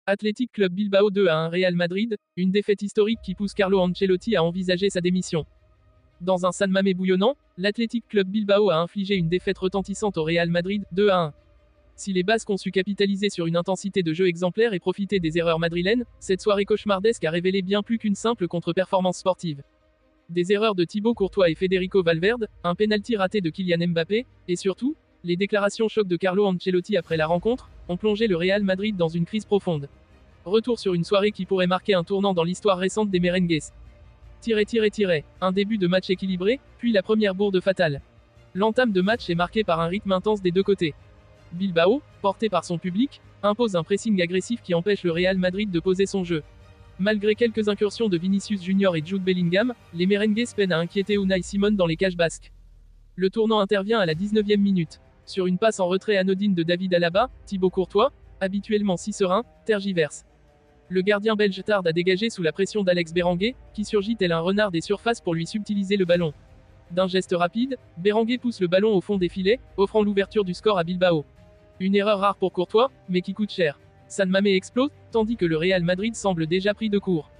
Athletic Club Bilbao 2-1 Real Madrid, une défaite historique qui pousse Carlo Ancelotti à envisager sa démission. Dans un San Mamés bouillonnant, l'Athletic Club Bilbao a infligé une défaite retentissante au Real Madrid, 2-1. Si les Basques ont su capitaliser sur une intensité de jeu exemplaire et profiter des erreurs madrilènes, cette soirée cauchemardesque a révélé bien plus qu'une simple contre-performance sportive. Des erreurs de Thibaut Courtois et Federico Valverde, un pénalty raté de Kylian Mbappé, et surtout, les déclarations choc de Carlo Ancelotti après la rencontre, ont plongé le Real Madrid dans une crise profonde. Retour sur une soirée qui pourrait marquer un tournant dans l'histoire récente des merengues. Un début de match équilibré, puis la première bourde fatale. L'entame de match est marquée par un rythme intense des deux côtés. Bilbao, porté par son public, impose un pressing agressif qui empêche le Real Madrid de poser son jeu. Malgré quelques incursions de Vinicius Junior et Jude Bellingham, les merengues peinent à inquiéter Unai Simon dans les cages basques. Le tournant intervient à la 19e minute. Sur une passe en retrait anodine de David Alaba, Thibaut Courtois, habituellement si serein, tergiverse. Le gardien belge tarde à dégager sous la pression d'Alex Berenguer, qui surgit tel un renard des surfaces pour lui subtiliser le ballon. D'un geste rapide, Berenguer pousse le ballon au fond des filets, offrant l'ouverture du score à Bilbao. Une erreur rare pour Courtois, mais qui coûte cher. San Mamés explose, tandis que le Real Madrid semble déjà pris de court.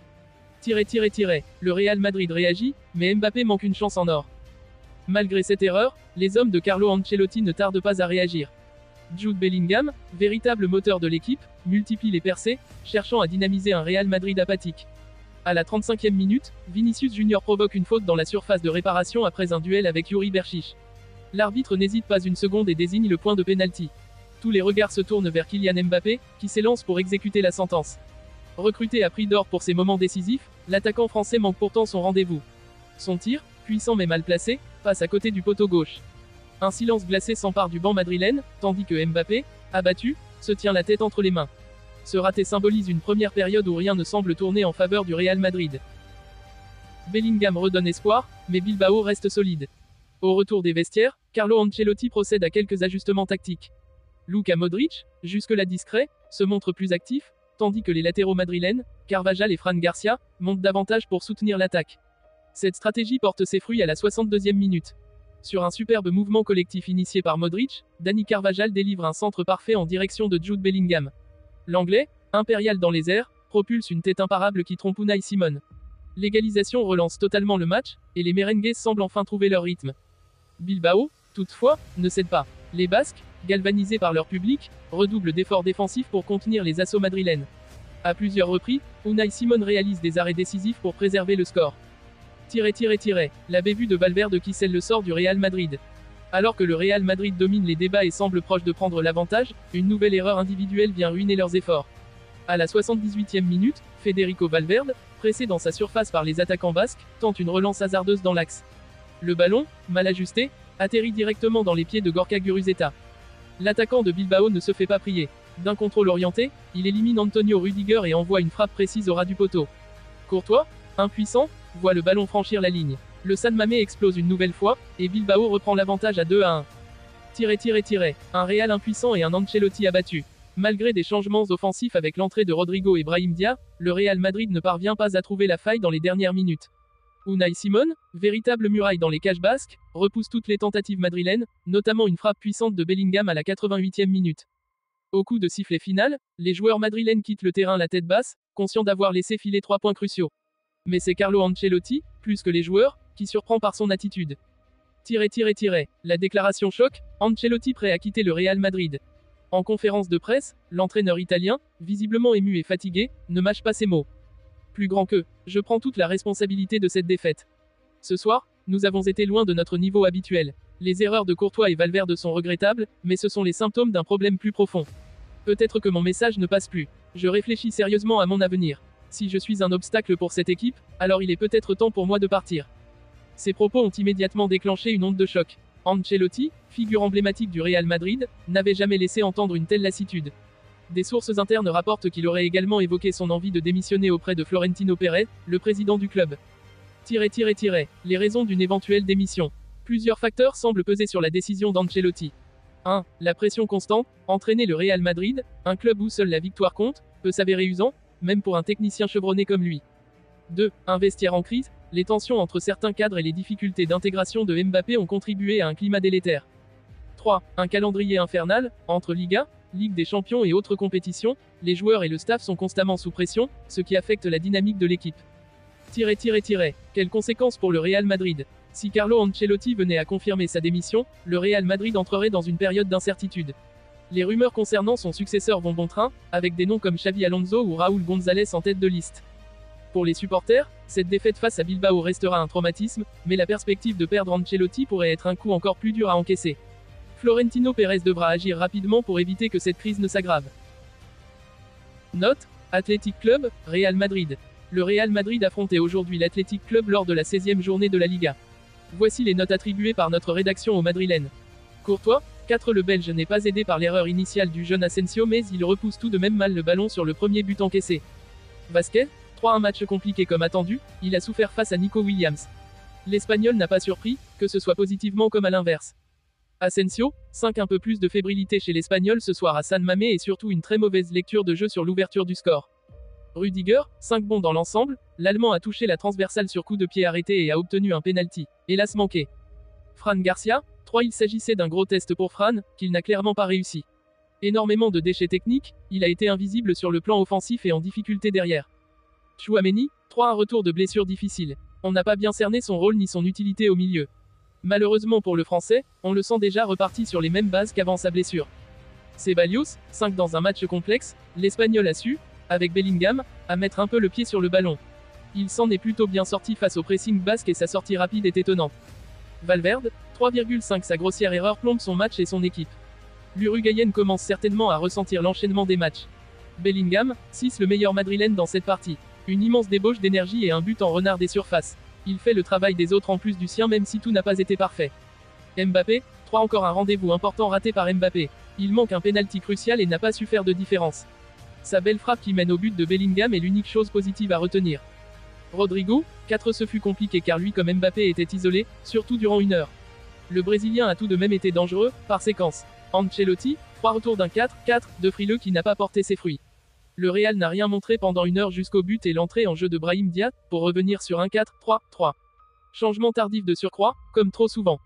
Le Real Madrid réagit, mais Mbappé manque une chance en or. Malgré cette erreur, les hommes de Carlo Ancelotti ne tardent pas à réagir. Jude Bellingham, véritable moteur de l'équipe, multiplie les percées, cherchant à dynamiser un Real Madrid apathique. À la 35e minute, Vinicius Junior provoque une faute dans la surface de réparation après un duel avec Yuri Berchiche. L'arbitre n'hésite pas une seconde et désigne le point de pénalty. Tous les regards se tournent vers Kylian Mbappé, qui s'élance pour exécuter la sentence. Recruté à prix d'or pour ses moments décisifs, l'attaquant français manque pourtant son rendez-vous. Son tir, puissant mais mal placé, passe à côté du poteau gauche. Un silence glacé s'empare du banc madrilène, tandis que Mbappé, abattu, se tient la tête entre les mains. Ce raté symbolise une première période où rien ne semble tourner en faveur du Real Madrid. Bellingham redonne espoir, mais Bilbao reste solide. Au retour des vestiaires, Carlo Ancelotti procède à quelques ajustements tactiques. Luka Modric, jusque-là discret, se montre plus actif, tandis que les latéraux madrilènes, Carvajal et Fran Garcia, montent davantage pour soutenir l'attaque. Cette stratégie porte ses fruits à la 62e minute. Sur un superbe mouvement collectif initié par Modric, Dani Carvajal délivre un centre parfait en direction de Jude Bellingham. L'Anglais, impérial dans les airs, propulse une tête imparable qui trompe Unai Simon. L'égalisation relance totalement le match, et les merengues semblent enfin trouver leur rythme. Bilbao, toutefois, ne cède pas. Les Basques, galvanisés par leur public, redoublent d'efforts défensifs pour contenir les assauts madrilènes. À plusieurs reprises, Unai Simon réalise des arrêts décisifs pour préserver le score. La bévue de Valverde qui scelle le sort du Real Madrid. Alors que le Real Madrid domine les débats et semble proche de prendre l'avantage, une nouvelle erreur individuelle vient ruiner leurs efforts. À la 78e minute, Federico Valverde, pressé dans sa surface par les attaquants basques, tente une relance hasardeuse dans l'axe. Le ballon, mal ajusté, atterrit directement dans les pieds de Gorka Guruzeta. L'attaquant de Bilbao ne se fait pas prier. D'un contrôle orienté, il élimine Antonio Rüdiger et envoie une frappe précise au ras du poteau. Courtois, impuissant, voit le ballon franchir la ligne. Le San Mamés explose une nouvelle fois, et Bilbao reprend l'avantage à 2-1. Un Real impuissant et un Ancelotti abattu. Malgré des changements offensifs avec l'entrée de Rodrigo et Brahim Dia, le Real Madrid ne parvient pas à trouver la faille dans les dernières minutes. Unai Simon, véritable muraille dans les cages basques, repousse toutes les tentatives madrilènes, notamment une frappe puissante de Bellingham à la 88e minute. Au coup de sifflet final, les joueurs madrilènes quittent le terrain la tête basse, conscients d'avoir laissé filer 3 points cruciaux. Mais c'est Carlo Ancelotti, plus que les joueurs, qui surprend par son attitude. La déclaration choc, Ancelotti prêt à quitter le Real Madrid. En conférence de presse, l'entraîneur italien, visiblement ému et fatigué, ne mâche pas ses mots. Plus grand que, je prends toute la responsabilité de cette défaite. Ce soir, nous avons été loin de notre niveau habituel. Les erreurs de Courtois et Valverde sont regrettables, mais ce sont les symptômes d'un problème plus profond. Peut-être que mon message ne passe plus. Je réfléchis sérieusement à mon avenir. Si je suis un obstacle pour cette équipe, alors il est peut-être temps pour moi de partir. Ces propos ont immédiatement déclenché une onde de choc. Ancelotti, figure emblématique du Real Madrid, n'avait jamais laissé entendre une telle lassitude. Des sources internes rapportent qu'il aurait également évoqué son envie de démissionner auprès de Florentino Pérez, le président du club. Les raisons d'une éventuelle démission. Plusieurs facteurs semblent peser sur la décision d'Ancelotti. 1. La pression constante, entraîner le Real Madrid, un club où seule la victoire compte, peut s'avérer usant, même pour un technicien chevronné comme lui. 2. Un vestiaire en crise, les tensions entre certains cadres et les difficultés d'intégration de Mbappé ont contribué à un climat délétère. 3. Un calendrier infernal, entre Liga, Ligue des Champions et autres compétitions, les joueurs et le staff sont constamment sous pression, ce qui affecte la dynamique de l'équipe. Quelles conséquences pour le Real Madrid? Si Carlo Ancelotti venait à confirmer sa démission, le Real Madrid entrerait dans une période d'incertitude. Les rumeurs concernant son successeur vont bon train, avec des noms comme Xavi Alonso ou Raúl González en tête de liste. Pour les supporters, cette défaite face à Bilbao restera un traumatisme, mais la perspective de perdre Ancelotti pourrait être un coup encore plus dur à encaisser. Florentino Pérez devra agir rapidement pour éviter que cette crise ne s'aggrave. Note: Athletic Club, Real Madrid. Le Real Madrid affrontait aujourd'hui l'Athletic Club lors de la 16e journée de la Liga. Voici les notes attribuées par notre rédaction aux Madrilènes. Courtois, 4. Le Belge n'est pas aidé par l'erreur initiale du jeune Asensio, mais il repousse tout de même mal le ballon sur le premier but encaissé. Vasquez, 3. Un match compliqué comme attendu, il a souffert face à Nico Williams. L'Espagnol n'a pas surpris, que ce soit positivement comme à l'inverse. Asensio, 5. Un peu plus de fébrilité chez l'Espagnol ce soir à San Mamés et surtout une très mauvaise lecture de jeu sur l'ouverture du score. Rudiger, 5 bons dans l'ensemble, l'Allemand a touché la transversale sur coup de pied arrêté et a obtenu un penalty, hélas manqué. Fran Garcia, 3. Il s'agissait d'un gros test pour Fran, qu'il n'a clairement pas réussi. Énormément de déchets techniques, il a été invisible sur le plan offensif et en difficulté derrière. Tchouaméni, 3. Un retour de blessure difficile. On n'a pas bien cerné son rôle ni son utilité au milieu. Malheureusement pour le Français, on le sent déjà reparti sur les mêmes bases qu'avant sa blessure. Ceballos, 5. Dans un match complexe, l'Espagnol a su, avec Bellingham, à mettre un peu le pied sur le ballon. Il s'en est plutôt bien sorti face au pressing basque et sa sortie rapide est étonnante. Valverde, 3,5. Sa grossière erreur plombe son match et son équipe. L'Uruguayenne commence certainement à ressentir l'enchaînement des matchs. Bellingham, 6. Le meilleur madrilène dans cette partie. Une immense débauche d'énergie et un but en renard des surfaces. Il fait le travail des autres en plus du sien même si tout n'a pas été parfait. Mbappé, 3. Encore un rendez-vous important raté par Mbappé. Il manque un penalty crucial et n'a pas su faire de différence. Sa belle frappe qui mène au but de Bellingham est l'unique chose positive à retenir. Rodrigo, 4. Ce fut compliqué car lui comme Mbappé était isolé, surtout durant une heure. Le Brésilien a tout de même été dangereux, par séquence. Ancelotti, 3. Retour d'un 4-4 de frileux qui n'a pas porté ses fruits. Le Real n'a rien montré pendant une heure jusqu'au but et l'entrée en jeu de Brahim Diaz, pour revenir sur un 4-3-3. Changement tardif de surcroît, comme trop souvent.